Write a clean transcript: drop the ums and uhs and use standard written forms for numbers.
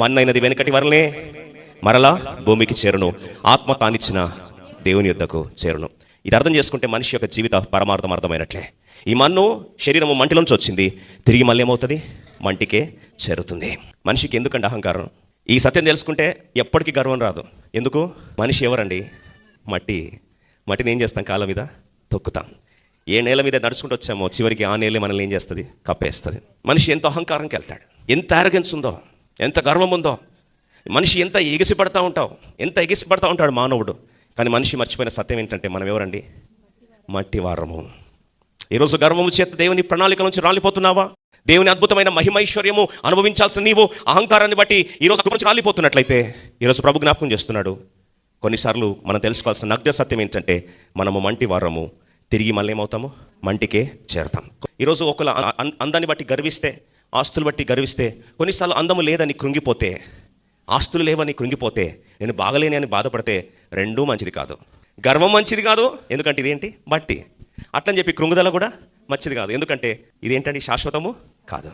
మన్నైనది వెనుకటి వరలే మరలా భూమికి చేరును, ఆత్మ తానిచ్చిన దేవుని యొద్దకు చేరును. ఇది అర్థం చేసుకుంటే మనిషి యొక్క జీవిత పరమార్థం అర్థమైనట్లే. ఈ మన్ను శరీరము మంటిలోంచి వచ్చింది, తిరిగి మళ్ళీ ఏమవుతుంది? మంటికే చేరుతుంది. మనిషికి ఎందుకంటే అహంకారం? ఈ సత్యం తెలుసుకుంటే ఎప్పటికీ గర్వం రాదు. ఎందుకు? మనిషి ఎవరండి? మట్టిని ఏం చేస్తాం? కాళ్ళ మీద తొక్కుతాం. ఏ నేల మీద నడుచుకుంటూ వచ్చామో చివరికి ఆ నేలే మనల్ని ఏం చేస్తుంది? కప్పేస్తుంది. మనిషి ఎంత అహంకారంకి వెళ్తాడు, ఎంత అరగెన్స్ ఉందో, ఎంత గర్వం ఉందో. మనిషి ఎంత ఎగిసిపడతా ఉంటాడు మానవుడు. కానీ మనిషి మర్చిపోయిన సత్యం ఏంటంటే మనం ఎవరండి? మట్టి వారము. ఈరోజు గర్వము చేత దేవుని ప్రణాళిక నుంచి రాలిపోతున్నావా? దేవుని అద్భుతమైన మహిమైశ్వర్యము అనుభవించాల్సిన నీవు అహంకారాన్ని బట్టి ఈరోజు అక్కడి నుంచి రాలిపోతున్నట్లయితే ఈరోజు ప్రభు జ్ఞాపకం చేస్తున్నాడు. కొన్నిసార్లు మనం తెలుసుకోవాల్సిన నగ్న సత్యం ఏంటంటే మనము మంటి వారము, తిరిగి మళ్ళీ ఏమవుతాము? మంటికే చేరతాం. ఈరోజు ఒకళ్ళ అందాన్ని బట్టి గర్విస్తే, ఆస్తులు బట్టి గర్విస్తే, కొన్నిసార్లు అందము లేదని కృంగిపోతే, ఆస్తులు లేవని కృంగిపోతే, నేను బాగలేని అని బాధపడితే రెండూ మంచిది కాదు. గర్వం మంచిది కాదు, ఎందుకంటే ఇదేంటి? మట్టి. అట్లని చెప్పి కృంగుదల కూడా మంచిది కాదు, ఎందుకంటే ఇదేంటంటే శాశ్వతము కాదు.